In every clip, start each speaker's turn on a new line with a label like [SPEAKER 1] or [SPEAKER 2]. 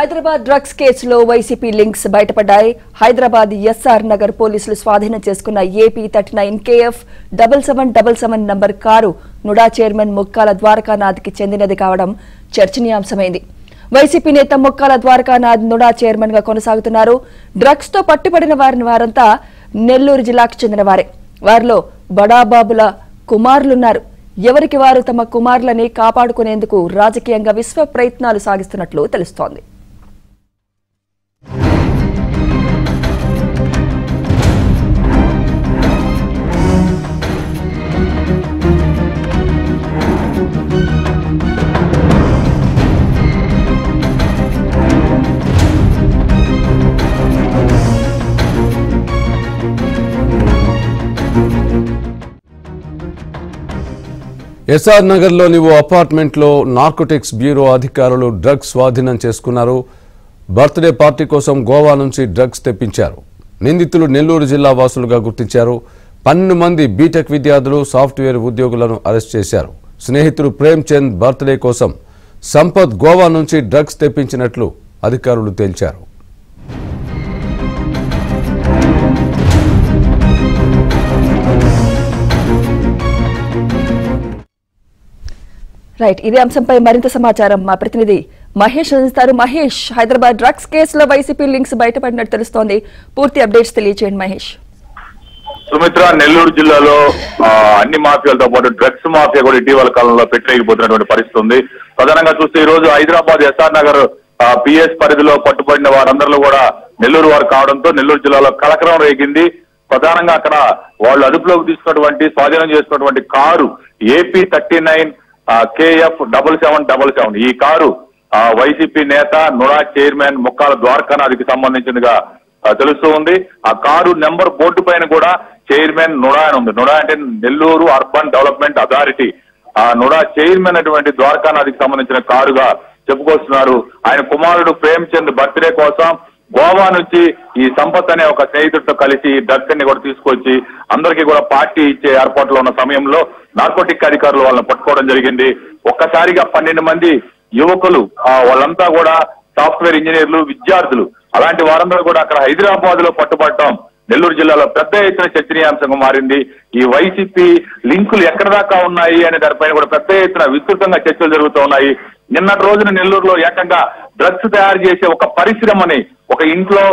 [SPEAKER 1] Hyderabad drugs కేసులో YCP links బయటపడ్డాయి. Hyderabad SR Nagar పోలీసులు స్వాధీనం చేసుకున్న AP 39 KF 7777 number car NUDA chairman Mukkala ద్వారకానాథ్కి చెందినది కావడం చర్చనీయాంశమైంది. వైసీపీ నేత ముక్కాల ద్వారకానాథ్ నుడా చైర్మన్ గా కొనసాగుతున్నారు. డ్రగ్స్ తో పట్టుబడిన వారంతా నెల్లూరు జిల్లాకు చెందిన వారే. వారిలో బడాబాబుల కుమారులున్నారు. ఎవరికి వారు తమ కుమారులని కాపాడుకునేందుకు రాజకీయంగా విశ్వ ప్రయత్నాలు సాగిస్తున్నట్లు తెలుస్తోంది.
[SPEAKER 2] ఎస్ఆర్ నగర్లోని ఓ అపార్ట్మెంట్లో నార్కోటిక్స్ బ్యూరో అధికారులు డ్రగ్స్ స్వాధీనం చేసుకున్నారు. బర్త్డే పార్టీ కోసం గోవా నుంచి డ్రగ్స్ తెప్పించారు. నిందితులు నెల్లూరు జిల్లా వాసులుగా గుర్తించారు. 12 మంది బీటెక్ విద్యార్థులు, సాఫ్ట్వేర్ ఉద్యోగులను అరెస్ట్ చేశారు. స్నేహితుడు ప్రేమ్ చంద్ బర్త్డే కోసం సంపత్ గోవా నుంచి డ్రగ్స్ తెప్పించినట్లు అధికారులు తేల్చారు.
[SPEAKER 1] రైట్, ఇదే అంశంపై మరింత సమాచారం మా ప్రతినిధి మహేష్ అందిస్తారు. మహేష్, హైదరాబాద్ డ్రగ్స్ కేసులో వైసీపీ లింక్స్ బయటపడినట్టు తెలుస్తోంది. పూర్తి అప్డేట్స్ తెలియజేయండి మహేష్.
[SPEAKER 3] సుమిత్ర, నెల్లూరు జిల్లాలో అన్ని మాఫియాలతో పాటు డ్రగ్స్ మాఫియా కూడా ఇటీవల కాలంలో పెట్టలేకపోతున్నటువంటి పరిస్థితి ఉంది. ప్రధానంగా చూస్తే ఈ రోజు హైదరాబాద్ ఎస్ఆర్ నగర్ పిఎస్ పరిధిలో పట్టుబడిన వారందరిలో కూడా నెల్లూరు వారు కావడంతో నెల్లూరు జిల్లాలో కలకలం రేగింది. ప్రధానంగా అక్కడ వాళ్ళు అదుపులోకి తీసుకున్నటువంటి, స్వాధీనం చేసుకున్నటువంటి కారు ఏపీ 39 KF 7777. ఈ కారు వైసీపీ నేత నుడా చైర్మన్ ముక్కాల ద్వారకానాథ్కి సంబంధించిందిగా తెలుస్తూ ఉంది. ఆ కారు నెంబర్ బోర్డు పైన కూడా చైర్మన్ నుడా అని ఉంది. నుడా అంటే నెల్లూరు అర్బన్ డెవలప్మెంట్ అథారిటీ. ఆ నుడా చైర్మన్ అటువంటి ద్వారకానాథ్కి సంబంధించిన కారుగా చెప్పుకొస్తున్నారు. ఆయన కుమారుడు ప్రేమ్ చంద్ బర్త్డే కోసం గోవా నుంచి ఈ సంపత్ అనే ఒక స్నేహితుడితో కలిసి డ్రగ్స్ అన్ని కూడా తీసుకొచ్చి అందరికీ కూడా పార్టీ ఇచ్చే ఏర్పాట్లో ఉన్న సమయంలో నార్కోటిక్ అధికారులు వాళ్ళని పట్టుకోవడం జరిగింది. ఒక్కసారిగా 12 మంది యువకులు, వాళ్ళంతా కూడా సాఫ్ట్వేర్ ఇంజనీర్లు, విద్యార్థులు, అలాంటి వారందరూ కూడా అక్కడ హైదరాబాద్ లో పట్టుబడటం నెల్లూరు జిల్లాలో పెద్ద ఎత్తున చర్చనీయాంశంగా మారింది. ఈ వైసీపీ లింకులు ఎక్కడ దాకా ఉన్నాయి అనే దానిపైన కూడా పెద్ద ఎత్తున విస్తృతంగా చర్చలు జరుగుతూ ఉన్నాయి. నిన్నటి రోజున నెల్లూరులో ఏకంగా డ్రగ్స్ తయారు చేసే ఒక పరిశ్రమని, ఒక ఇంట్లో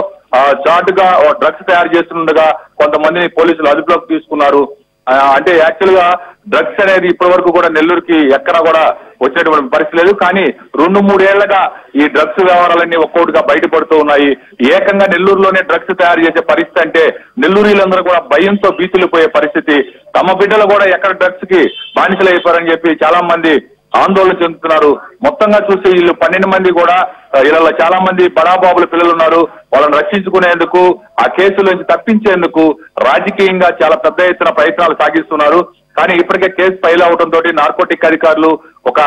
[SPEAKER 3] చాటుగా డ్రగ్స్ తయారు చేస్తుండగా కొంతమందిని పోలీసులు అదుపులోకి తీసుకున్నారు. అంటే యాక్చువల్ గా డ్రగ్స్ అనేది ఇప్పటి వరకు కూడా నెల్లూరుకి ఎక్కడా కూడా వచ్చేటువంటి పరిస్థితి లేదు. కానీ 2-3 ఏళ్లుగా ఈ డ్రగ్స్ వ్యవహారాలన్నీ ఒక్కొక్కటిగా బయటపడుతూ ఉన్నాయి. ఏకంగా నెల్లూరులోనే డ్రగ్స్ తయారు చేసే పరిస్థితి అంటే నెల్లూరులందరూ కూడా భయంతో భీతులిపోయే పరిస్థితి. తమ బిడ్డలు కూడా ఎక్కడ డ్రగ్స్ కి బానిసలైపోయారని చెప్పి చాలా మంది ఆందోళన చెందుతున్నారు. మొత్తంగా చూస్తే వీళ్ళు 12 మంది కూడా, ఇలా చాలా మంది బడాబాబుల పిల్లలు ఉన్నారు. వాళ్ళని రక్షించుకునేందుకు, ఆ కేసుల నుంచి తప్పించేందుకు రాజకీయంగా చాలా పెద్ద ఎత్తున ప్రయత్నాలు సాగిస్తున్నారు. కానీ ఇప్పటికే కేసు ఫైల్ అవడంతో నార్కోటిక్ అధికారులు ఒక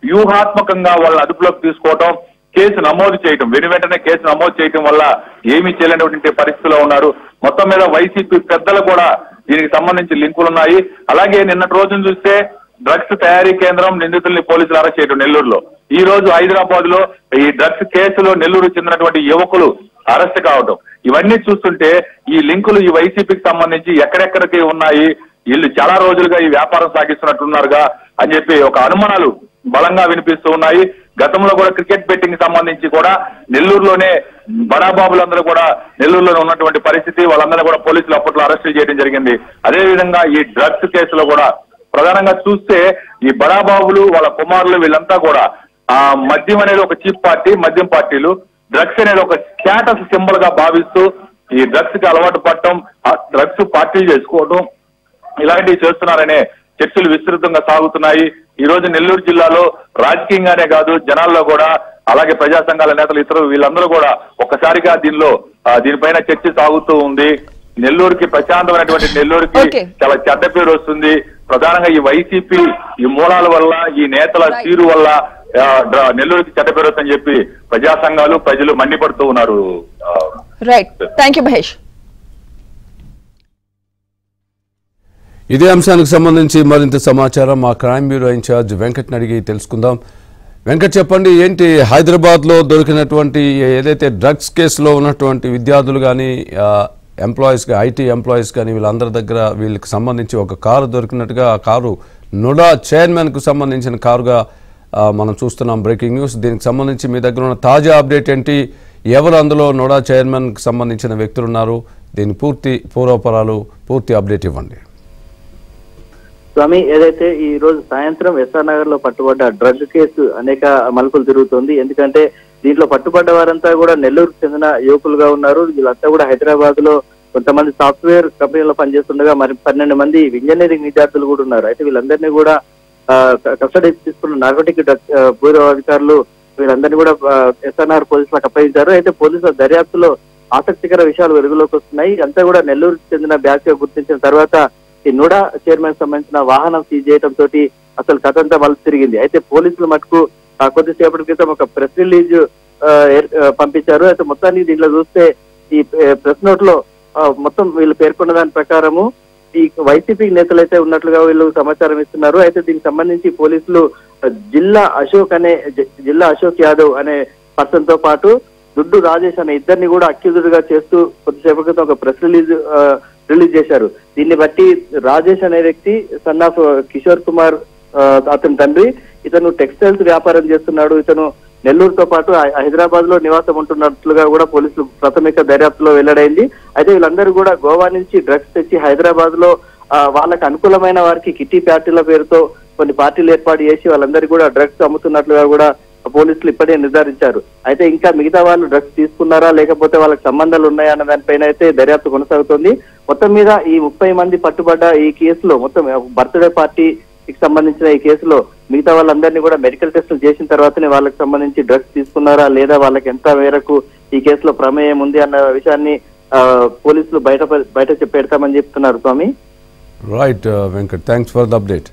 [SPEAKER 3] వ్యూహాత్మకంగా వాళ్ళని అదుపులోకి తీసుకోవడం, కేసు నమోదు చేయటం, వెంటనే కేసు నమోదు చేయటం వల్ల ఏమీ చేయలేనటువంటి పరిస్థితిలో ఉన్నారు. మొత్తం మీద వైసీపీ పెద్దలు కూడా దీనికి సంబంధించి లింకులు ఉన్నాయి. అలాగే నిన్నటి రోజున చూస్తే డ్రగ్స్ తయారీ కేంద్రం నిందితుల్ని పోలీసులు అరెస్ట్ చేయడం నెల్లూరులో. ఈ రోజు హైదరాబాద్ లో ఈ డ్రగ్స్ కేసులో నెల్లూరు చెందినటువంటి యువకులు అరెస్ట్ కావడం, ఇవన్నీ చూస్తుంటే ఈ లింకులు ఈ వైసీపీకి సంబంధించి ఎక్కడెక్కడికి ఉన్నాయి, వీళ్ళు చాలా రోజులుగా ఈ వ్యాపారం సాగిస్తున్నట్టున్నారుగా అని చెప్పి ఒక అనుమానాలు బలంగా వినిపిస్తూ ఉన్నాయి. గతంలో కూడా క్రికెట్ బెట్టింగ్ సంబంధించి కూడా నెల్లూరులోనే బడాబాబులందరూ కూడా నెల్లూరులోనే ఉన్నటువంటి పరిస్థితి. వాళ్ళందరూ కూడా పోలీసులు అప్పట్లో అరెస్ట్ చేయడం జరిగింది. అదేవిధంగా ఈ డ్రగ్స్ కేసులో కూడా ప్రధానంగా చూస్తే ఈ బడాబాబులు, వాళ్ళ కుమారులు, వీళ్ళంతా కూడా మద్యం అనేది ఒక చీప్ పార్టీ, మద్యం పార్టీలు, డ్రగ్స్ అనేది ఒక స్టేటస్ సింబల్ గా భావిస్తూ ఈ డ్రగ్స్ కి అలవాటు పడటం, డ్రగ్స్ పార్టీలు చేసుకోవడం, ఇలాంటివి చేస్తున్నారనే చర్చలు విస్తృతంగా సాగుతున్నాయి. ఈ రోజు నెల్లూరు జిల్లాలో రాజకీయంగానే కాదు, జనాల్లో కూడా, అలాగే ప్రజా సంఘాల నేతలు, ఇతరులు, వీళ్ళందరూ కూడా ఒక్కసారిగా దీనిపైన చర్చ సాగుతూ ఉంది. నెల్లూరుకి, ప్రశాంతమైనటువంటి నెల్లూరుకి చాలా చెడ్డ పేరు వస్తుంది. ప్రధానంగా ఈ వైసీపీ ఈ మూలాల వల్ల, ఈ నేతల తీరు వల్ల నెల్లూరుకి చెడ్డ పేరు వస్తుందని చెప్పి ప్రజా సంఘాలు, ప్రజలు మండిపడుతూ ఉన్నారు.
[SPEAKER 1] Right, thank you Mahesh.
[SPEAKER 2] ఇదే అంశానికి సంబంధించి మరింత సమాచారం మా క్రైమ్ బ్యూరో ఇన్ఛార్జ్ వెంకట్ని అడిగి తెలుసుకుందాం. వెంకట్ చెప్పండి, ఏంటి హైదరాబాద్లో దొరికినటువంటి ఏదైతే డ్రగ్స్ కేసులో ఉన్నటువంటి విద్యార్థులు కానీ ఎంప్లాయీస్ ఐటీ ఎంప్లాయీస్ కానీ వీళ్ళందరి దగ్గర వీళ్ళకి సంబంధించి ఒక కారు దొరికినట్టుగా, ఆ కారు నుడా చైర్మన్కు సంబంధించిన కారుగా మనం చూస్తున్నాం. Breaking news. దీనికి సంబంధించి మీ దగ్గర ఉన్న తాజా అప్డేట్ ఏంటి? ఎవరు అందులో నుడా చైర్మన్కి సంబంధించిన వ్యక్తులు ఉన్నారు? దీని పూర్తి పూర్వపరాలు, పూర్తి అప్డేట్ ఇవ్వండి.
[SPEAKER 4] స్వామి, ఏదైతే ఈ రోజు సాయంత్రం ఎస్ఆర్ నగర్ లో పట్టుబడ్డ డ్రగ్ కేసు అనేక మలుపులు తిరుగుతుంది. ఎందుకంటే దీంట్లో పట్టుబడ్డ వారంతా కూడా నెల్లూరుకు చెందిన యువకులుగా ఉన్నారు. వీళ్ళంతా కూడా హైదరాబాద్ లో కొంతమంది సాఫ్ట్వేర్ కంపెనీలో పనిచేస్తుండగా మరి 12 మంది ఇంజనీరింగ్ విద్యార్థులు కూడా ఉన్నారు. అయితే వీళ్ళందరినీ కూడా కస్టడీ తీసుకున్న నార్కోటిక్ బ్యూరో అధికారులు వీళ్ళందరినీ కూడా ఎస్ఆర్ నగర్ పోలీసులకు అప్పగించారు. అయితే పోలీసుల దర్యాప్తులో ఆసక్తికర విషయాలు వెలుగులోకి వస్తున్నాయి. అంతా కూడా నెల్లూరుకు చెందిన బ్యాచ్ గా గుర్తించిన తర్వాత ఈ నుడా చైర్మన్ సంబంధించిన వాహనం సీజ్ చేయడం తోటి అసలు కథంతా మలుపు తిరిగింది. అయితే పోలీసులు మటుకు కొద్దిసేపటి క్రితం ఒక ప్రెస్ రిలీజ్ పంపించారు. అయితే మొత్తానికి దీంట్లో చూస్తే ఈ ప్రెస్ నోట్ లో మొత్తం వీళ్ళు పేర్కొన్న దాని ప్రకారము ఈ వైసీపీ నేతలు అయితే ఉన్నట్లుగా వీళ్ళు సమాచారం ఇస్తున్నారు. అయితే దీనికి సంబంధించి పోలీసులు జిల్లా అశోక్ యాదవ్ అనే పర్సన్ తో పాటు దుడ్డు రాజేష్ అనే ఇద్దరిని కూడా అక్యూజ్డ్ గా చేస్తూ కొద్దిసేపటి క్రితం ఒక ప్రెస్ రిలీజ్ చేశారు. దీన్ని బట్టి రాజేష్ అనే వ్యక్తి సన్ ఆఫ్ కిషోర్ కుమార్ అతని తండ్రి, ఇతను టెక్స్టైల్స్ వ్యాపారం చేస్తున్నాడు. ఇతను నెల్లూరుతో పాటు హైదరాబాద్ లో నివాసం ఉంటున్నట్లుగా కూడా పోలీసులు ప్రాథమిక దర్యాప్తులో వెల్లడైంది. అయితే వీళ్ళందరూ కూడా గోవా నుంచి డ్రగ్స్ తెచ్చి హైదరాబాద్ లో వాళ్ళకి అనుకూలమైన వారికి కిట్టి పార్టీల పేరుతో కొన్ని పార్టీలు ఏర్పాటు చేసి వాళ్ళందరికీ కూడా డ్రగ్స్ అమ్ముతున్నట్లుగా కూడా పోలీసులు ఇప్పటికే నిర్ధారించారు. అయితే ఇంకా మిగతా వాళ్ళు డ్రగ్స్ తీసుకున్నారా లేకపోతే వాళ్ళకి సంబంధాలు ఉన్నాయా అన్న దానిపైన అయితే దర్యాప్తు కొనసాగుతోంది. మొత్తం మీద ఈ 30 మంది పట్టుబడ్డ ఈ కేసులో మొత్తం బర్త్డే పార్టీకి సంబంధించిన ఈ కేసులో మిగతా వాళ్ళందరినీ కూడా మెడికల్ టెస్టులు చేసిన తర్వాతనే వాళ్ళకి సంబంధించి డ్రగ్స్ తీసుకున్నారా లేదా వాళ్ళకి ఎంత మేరకు ఈ కేసులో ప్రమేయం ఉంది అన్న విషయాన్ని పోలీసులు బయట పెడతామని చెప్తున్నారు. Swami,
[SPEAKER 2] right Venkat, thanks for the update.